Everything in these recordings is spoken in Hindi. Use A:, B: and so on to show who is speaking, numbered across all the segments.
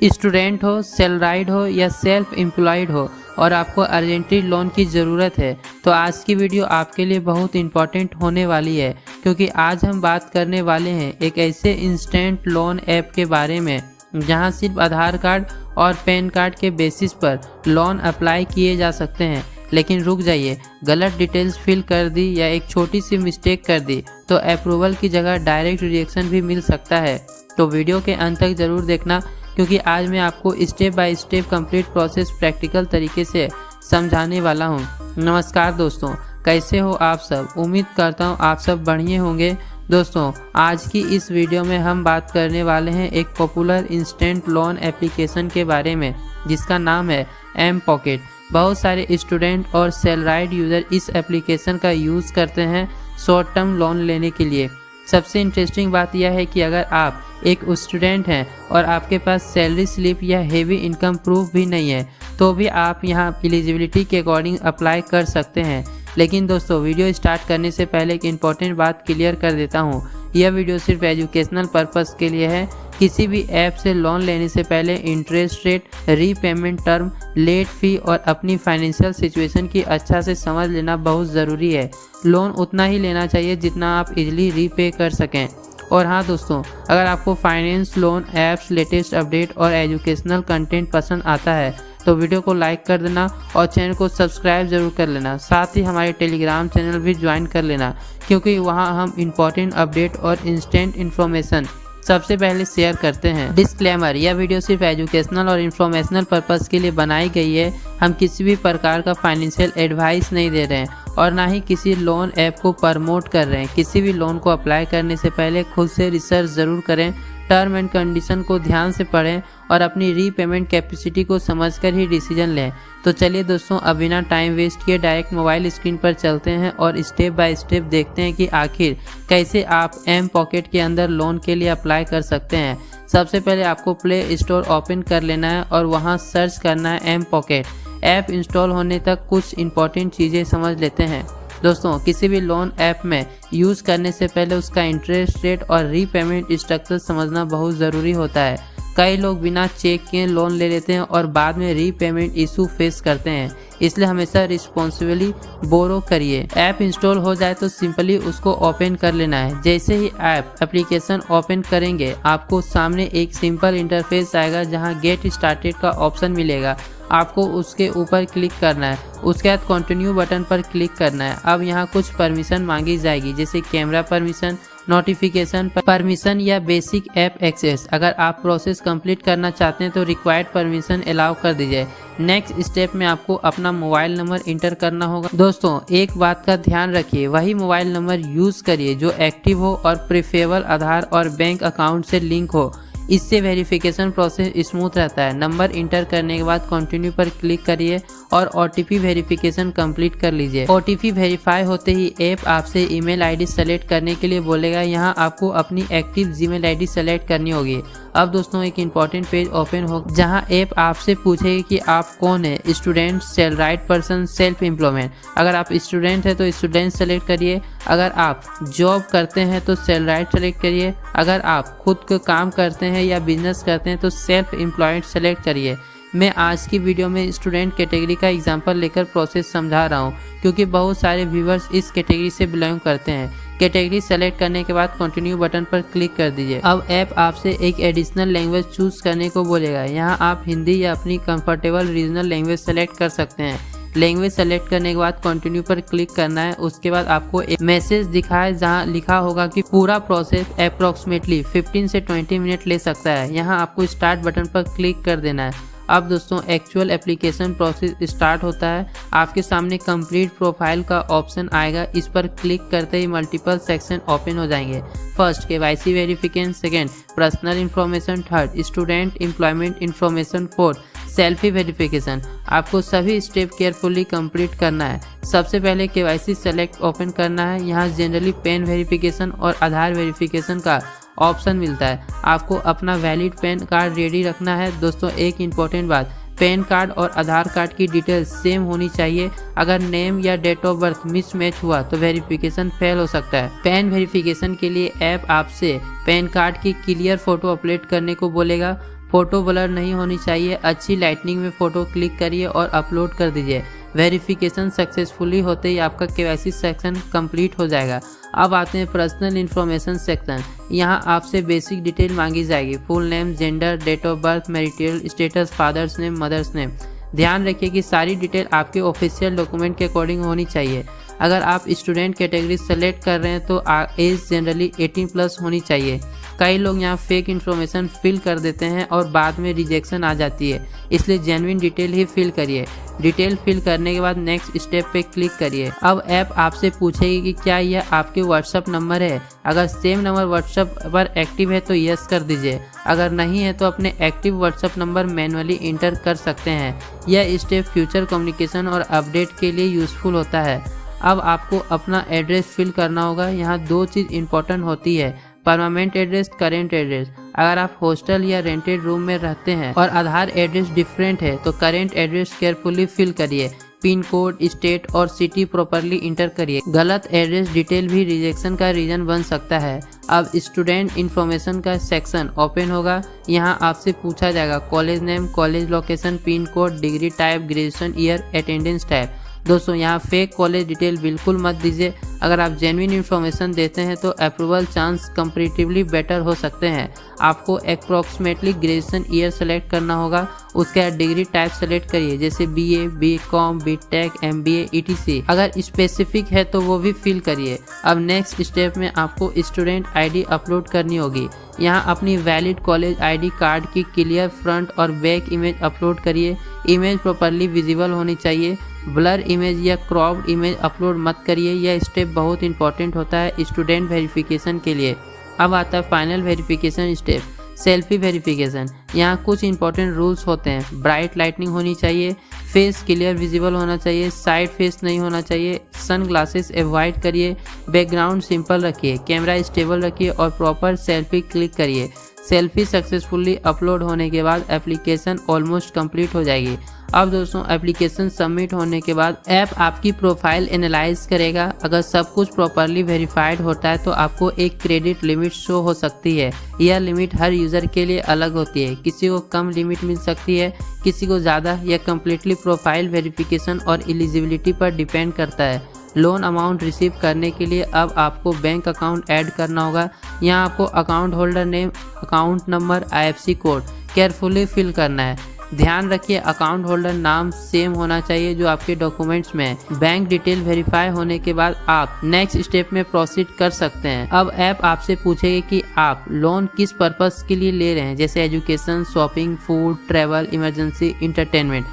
A: स्टूडेंट हो, सैलराइड हो या सेल्फ एम्प्लॉयड हो और आपको अर्जेंटली लोन की ज़रूरत है तो आज की वीडियो आपके लिए बहुत इंपॉर्टेंट होने वाली है, क्योंकि आज हम बात करने वाले हैं एक ऐसे इंस्टेंट लोन ऐप के बारे में जहां सिर्फ आधार कार्ड और पैन कार्ड के बेसिस पर लोन अप्लाई किए जा सकते हैं। लेकिन रुक जाइए, गलत डिटेल्स फिल कर दी या एक छोटी सी मिस्टेक कर दी तो अप्रूवल की जगह डायरेक्ट रिजेक्शन भी मिल सकता है। तो वीडियो के अंत तक ज़रूर देखना, क्योंकि आज मैं आपको step by step complete process practical तरीके से समझाने वाला हूं। नमस्कार दोस्तों, कैसे हो आप सब? उम्मीद करता हूं आप सब बढ़िया होंगे। दोस्तों, आज की इस वीडियो में हम बात करने वाले हैं एक पॉपुलर इंस्टेंट लोन एप्लीकेशन के बारे में जिसका नाम है एम पॉकेट। बहुत सारे स्टूडेंट और सैलराइड यूज़र इस एप्लीकेशन का यूज़ करते हैं शॉर्ट टर्म लोन लेने के लिए। सबसे इंटरेस्टिंग बात यह है कि अगर आप एक स्टूडेंट हैं और आपके पास सैलरी स्लिप या हेवी इनकम प्रूफ भी नहीं है तो भी आप यहां एलिजिबिलिटी के अकॉर्डिंग अप्लाई कर सकते हैं। लेकिन दोस्तों, वीडियो स्टार्ट करने से पहले एक इम्पॉर्टेंट बात क्लियर कर देता हूं। यह वीडियो सिर्फ एजुकेशनल पर्पस के लिए है। किसी भी ऐप से लोन लेने से पहले interest rate, repayment term, late fee और अपनी फाइनेंशियल सिचुएशन की अच्छा से समझ लेना बहुत ज़रूरी है। लोन उतना ही लेना चाहिए जितना आप इजीली रीपे कर सकें। और हाँ दोस्तों, अगर आपको finance, loan apps, latest update और एजुकेशनल कंटेंट पसंद आता है तो वीडियो को लाइक कर देना और चैनल को सब्सक्राइब जरूर कर लेना। साथ ही हमारे टेलीग्राम चैनल भी ज्वाइन कर लेना, क्योंकि वहाँ हम इम्पॉर्टेंट अपडेट और इंस्टेंट इन्फॉर्मेशन सबसे पहले शेयर करते हैं। डिस्क्लेमर, यह वीडियो सिर्फ एजुकेशनल और इन्फॉर्मेशनल पर्पस के लिए बनाई गई है। हम किसी भी प्रकार का फाइनेंशियल एडवाइस नहीं दे रहे हैं और ना ही किसी लोन ऐप को प्रमोट कर रहे हैं। किसी भी लोन को अप्लाई करने से पहले खुद से रिसर्च ज़रूर करें, टर्म एंड कंडीशन को ध्यान से पढ़ें और अपनी रीपेमेंट कैपेसिटी को समझकर ही डिसीजन लें। तो चलिए दोस्तों, अब बिना टाइम वेस्ट किए डायरेक्ट मोबाइल स्क्रीन पर चलते हैं और स्टेप बाय स्टेप देखते हैं कि आखिर कैसे आप एम पॉकेट के अंदर लोन के लिए अप्लाई कर सकते हैं। सबसे पहले आपको प्ले स्टोर ओपन कर लेना है और वहां सर्च करना है एम पॉकेट। ऐप इंस्टॉल होने तक कुछ इंपॉर्टेंट चीज़ें समझ लेते हैं। दोस्तों, किसी भी लोन ऐप में यूज़ करने से पहले उसका इंटरेस्ट रेट और रीपेमेंट स्ट्रक्चर समझना बहुत ज़रूरी होता है। कई लोग बिना चेक किए लोन ले लेते हैं और बाद में रीपेमेंट इशू फेस करते हैं, इसलिए हमेशा रिस्पॉन्सिबली बोरो करिए। ऐप इंस्टॉल हो जाए तो सिंपली उसको ओपन कर लेना है। जैसे ही ऐप एप्लीकेशन ओपन करेंगे आपको सामने एक सिंपल इंटरफेस आएगा जहां गेट स्टार्टेड का ऑप्शन मिलेगा। आपको उसके ऊपर क्लिक करना है, उसके बाद कंटिन्यू बटन पर क्लिक करना है। अब यहाँ कुछ परमिशन मांगी जाएगी, जैसे कैमरा परमिशन, नोटिफिकेशन परमिशन या बेसिक ऐप एक्सेस। अगर आप प्रोसेस कंप्लीट करना चाहते हैं तो रिक्वायर्ड परमिशन अलाउ कर दीजिए। नेक्स्ट स्टेप में आपको अपना मोबाइल नंबर इंटर करना होगा। दोस्तों, एक बात का ध्यान रखिए, वही मोबाइल नंबर यूज़ करिए जो एक्टिव हो और प्रेफरेबल आधार और बैंक अकाउंट से लिंक हो। इससे वेरिफिकेशन प्रोसेस स्मूथ रहता है। नंबर इंटर करने के बाद कंटिन्यू पर क्लिक करिए और OTP वेरिफिकेशन कंप्लीट कर लीजिए। OTP वेरीफाई होते ही ऐप आपसे ईमेल आईडी सेलेक्ट करने के लिए बोलेगा। यहाँ आपको अपनी एक्टिव जीमेल आईडी सेलेक्ट करनी होगी। अब दोस्तों, एक इम्पॉर्टेंट पेज ओपन हो जहाँ ऐप आपसे पूछेगी कि आप कौन है, student, salaried person, self employment. अगर आप स्टूडेंट है तो स्टूडेंट सेलेक्ट करिए, अगर आप जॉब करते हैं तो सैलराइड सेलेक्ट करिए, अगर आप खुद का काम करते हैं या बिजनेस करते हैं तो सेल्फ एम्प्लॉयड सेलेक्ट करिए। मैं आज की वीडियो में स्टूडेंट कैटेगरी का एग्जांपल लेकर प्रोसेस समझा रहा हूं, क्योंकि बहुत सारे व्यूवर्स इस कैटेगरी से बिलोंग करते हैं। कैटेगरी सेलेक्ट करने के बाद कंटिन्यू बटन पर क्लिक कर दीजिए। अब ऐप आपसे एक एडिशनल लैंग्वेज चूज करने को बोलेगा। यहाँ आप हिंदी या अपनी कंफर्टेबल रीजनल लैंग्वेज सेलेक्ट कर सकते हैं। लैंग्वेज सेलेक्ट करने के बाद कंटिन्यू पर क्लिक करना है। उसके बाद आपको एक मैसेज दिखाए जहां लिखा होगा कि पूरा प्रोसेस अप्रोक्सीमेटली 15 से 20 मिनट ले सकता है। यहां आपको स्टार्ट बटन पर क्लिक कर देना है। अब दोस्तों, एक्चुअल एप्लीकेशन प्रोसेस स्टार्ट होता है। आपके सामने कंप्लीट प्रोफाइल का ऑप्शन आएगा। इस पर क्लिक करते ही मल्टीपल सेक्शन ओपन हो जाएंगे। First, KYC verification, second personal information, third student employment information, fourth selfie verification. आपको सभी स्टेप केयरफुली कंप्लीट करना है। सबसे पहले KYC सेलेक्ट ओपन करना है। यहाँ जनरली पैन वेरिफिकेशन और आधार वेरिफिकेशन का ऑप्शन मिलता है। आपको अपना वैलिड पैन कार्ड रेडी रखना है। दोस्तों, एक इम्पॉर्टेंट बात, पैन कार्ड और आधार कार्ड की डिटेल्स सेम होनी चाहिए। अगर नेम या डेट ऑफ बर्थ मिसमैच हुआ तो वेरिफिकेशन फेल हो सकता है। पैन वेरिफिकेशन के लिए ऐप आपसे पैन कार्ड की क्लियर फोटो अपलोड करने को बोलेगा। फ़ोटो ब्लर नहीं होनी चाहिए, अच्छी लाइटनिंग में फ़ोटो क्लिक करिए और अपलोड कर दीजिए। वेरिफिकेशन सक्सेसफुली होते ही आपका केवाईसी सेक्शन कंप्लीट हो जाएगा। अब आते हैं पर्सनल इन्फॉर्मेशन सेक्शन। यहाँ आपसे बेसिक डिटेल मांगी जाएगी, full name, gender, date of birth, marital status, father's name, mother's name. ध्यान रखिए कि सारी डिटेल आपके ऑफिशियल डॉक्यूमेंट के अकॉर्डिंग होनी चाहिए। अगर आप स्टूडेंट कैटेगरी सेलेक्ट कर रहे हैं तो एज जनरली 18+ होनी चाहिए। कई लोग यहाँ फेक इन्फॉर्मेशन फिल कर देते हैं और बाद में रिजेक्शन आ जाती है, इसलिए जेन्युइन डिटेल ही फिल करिए। डिटेल फिल करने के बाद नेक्स्ट स्टेप पे क्लिक करिए। अब ऐप आपसे पूछेगी कि क्या यह आपके व्हाट्सएप नंबर है। अगर सेम नंबर व्हाट्सएप पर एक्टिव है तो यस कर दीजिए, अगर नहीं है तो अपने active WhatsApp number manually inter कर सकते हैं। यह स्टेप फ्यूचर कम्युनिकेशन और अपडेट के लिए यूजफुल होता है। अब आपको अपना एड्रेस फिल करना होगा। यहाँ 2 चीज़ इंपॉर्टेंट होती है, परमानेंट एड्रेस, करेंट एड्रेस। अगर आप हॉस्टल या रेंटेड रूम में रहते हैं और आधार एड्रेस डिफरेंट है तो करेंट एड्रेस केयरफुली फिल करिए। पिन कोड, स्टेट और सिटी प्रॉपरली इंटर करिए। गलत एड्रेस डिटेल भी रिजेक्शन का रीजन बन सकता है। अब स्टूडेंट इन्फॉर्मेशन का सेक्शन ओपन होगा। यहाँ आपसे पूछा जाएगा college name, college location, pin code, degree type, graduation year, attendance type. दोस्तों यहाँ फेक कॉलेज डिटेल बिल्कुल मत दीजिए। अगर आप जेन्युइन इन्फॉर्मेशन देते हैं तो अप्रूवल चांस कंपैरेटिवली बेटर हो सकते हैं। आपको अप्रॉक्सीमेटली ग्रेजुएशन ईयर सेलेक्ट करना होगा, उसके बाद डिग्री टाइप सेलेक्ट करिए, जैसे BA, BCom, BTech, MBA, ETC। अगर स्पेसिफिक है तो वो भी फिल करिए। अब नेक्स्ट स्टेप में आपको स्टूडेंट ID अपलोड करनी होगी। यहाँ अपनी वैलिड कॉलेज ID कार्ड की क्लियर फ्रंट और बैक इमेज अपलोड करिए। इमेज प्रॉपरली विजिबल होनी चाहिए। ब्लर इमेज या क्रॉप्ड इमेज अपलोड मत करिए। यह स्टेप बहुत इंपॉर्टेंट होता है स्टूडेंट वेरिफिकेशन के लिए। अब आता है final verification step, selfie verification. यहाँ कुछ इंपॉर्टेंट रूल्स होते हैं। ब्राइट लाइटनिंग होनी चाहिए, फेस क्लियर विजिबल होना चाहिए, साइड फेस नहीं होना चाहिए, सन ग्लासेस अवॉइड करिए, बैकग्राउंड सिंपल रखिए, कैमरा स्टेबल रखिए और प्रॉपर सेल्फी क्लिक करिए। सेल्फी सक्सेसफुली अपलोड होने के बाद एप्लीकेशन ऑलमोस्ट कंप्लीट हो जाएगी। अब दोस्तों एप्लीकेशन सबमिट होने के बाद ऐप आपकी प्रोफाइल एनालाइज करेगा। अगर सब कुछ प्रॉपरली वेरीफाइड होता है तो आपको एक क्रेडिट लिमिट शो हो सकती है। यह लिमिट हर यूज़र के लिए अलग होती है, किसी को कम लिमिट मिल सकती है, किसी को ज़्यादा। यह कम्प्लीटली प्रोफाइल वेरिफिकेशन और एलिजिबिलिटी पर डिपेंड करता है। लोन अमाउंट रिसीव करने के लिए अब आपको बैंक अकाउंट ऐड करना होगा। यहाँ आपको account holder name, account number, IFSC code carefully fill करना है। ध्यान रखिए अकाउंट होल्डर नाम सेम होना चाहिए जो आपके डॉक्यूमेंट्स में है। बैंक डिटेल वेरीफाई होने के बाद आप नेक्स्ट स्टेप में प्रोसीड कर सकते हैं। अब ऐप आपसे पूछेगी कि आप लोन किस पर्पस के लिए ले रहे हैं, जैसे education, shopping, food, travel, emergency, entertainment.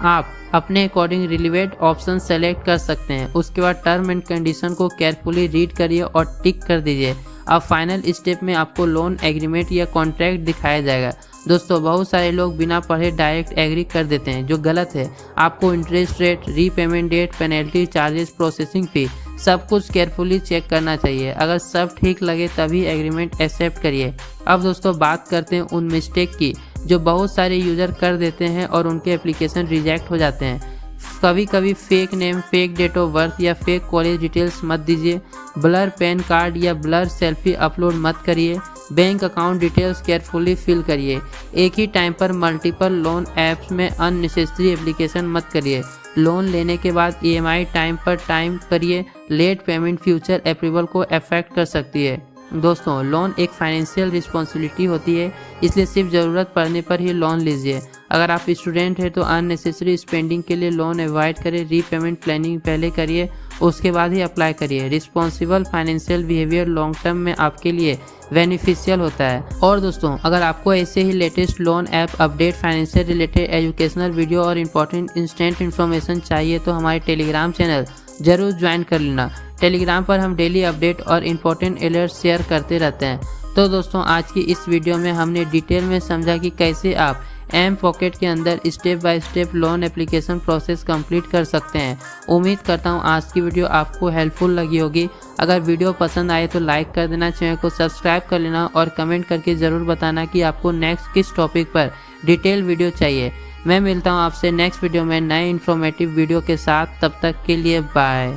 A: आप अपने अकॉर्डिंग रिलेवेंट ऑप्शन सेलेक्ट कर सकते हैं। उसके बाद टर्म एंड कंडीशन को केयरफुली रीड करिए और टिक कर दीजिए। अब फाइनल स्टेप में आपको लोन एग्रीमेंट या कॉन्ट्रैक्ट दिखाया जाएगा। दोस्तों बहुत सारे लोग बिना पढ़े डायरेक्ट एग्री कर देते हैं, जो गलत है। आपको interest rate, repayment date, penalty, charges, processing fee सब कुछ केयरफुली चेक करना चाहिए। अगर सब ठीक लगे तभी एग्रीमेंट एक्सेप्ट करिए। अब दोस्तों बात करते हैं उन मिस्टेक की जो बहुत सारे यूज़र कर देते हैं और उनके एप्लीकेशन रिजेक्ट हो जाते हैं। कभी कभी fake name, fake date of birth या फेक कॉलेज डिटेल्स मत दीजिए। ब्लर पैन कार्ड या ब्लर सेल्फी अपलोड मत करिए। Bank account details carefully fill करिए। एक ही टाइम पर मल्टीपल लोन ऐप्स में अननेसेसरी एप्लीकेशन मत करिए। लोन लेने के बाद EMI टाइम पर टाइम करिए। लेट पेमेंट फ्यूचर अप्रूवल को अफेक्ट कर सकती है। दोस्तों लोन एक फाइनेंशियल रिस्पॉन्सिबिलिटी होती है, इसलिए सिर्फ ज़रूरत पड़ने पर ही लोन लीजिए। अगर आप स्टूडेंट हैं तो अननेसेसरी स्पेंडिंग के लिए लोन अवॉइड करें। रीपेमेंट प्लानिंग पहले करिए, उसके बाद ही अप्लाई करिए। Responsible financial behaviour long term में आपके लिए बेनिफिशियल होता है। और दोस्तों अगर आपको ऐसे ही latest loan app update, financial related educational video और इम्पोर्टेंट इंस्टेंट इन्फॉर्मेशन चाहिए तो हमारे टेलीग्राम चैनल जरूर ज्वाइन कर लेना। टेलीग्राम पर हम डेली अपडेट और इम्पोर्टेंट अलर्ट शेयर करते रहते हैं। तो दोस्तों आज की इस वीडियो में हमने डिटेल में समझा कि कैसे आप एम पॉकेट के अंदर step by step loan application process complete कर सकते हैं। उम्मीद करता हूँ आज की वीडियो आपको हेल्पफुल लगी होगी। अगर वीडियो पसंद आए तो लाइक कर देना, चैनल को सब्सक्राइब कर लेना और कमेंट करके ज़रूर बताना कि आपको नेक्स्ट किस टॉपिक पर डिटेल वीडियो चाहिए। मैं मिलता हूँ आपसे नेक्स्ट वीडियो में नए इन्फॉर्मेटिव वीडियो के साथ। तब तक के लिए बाय।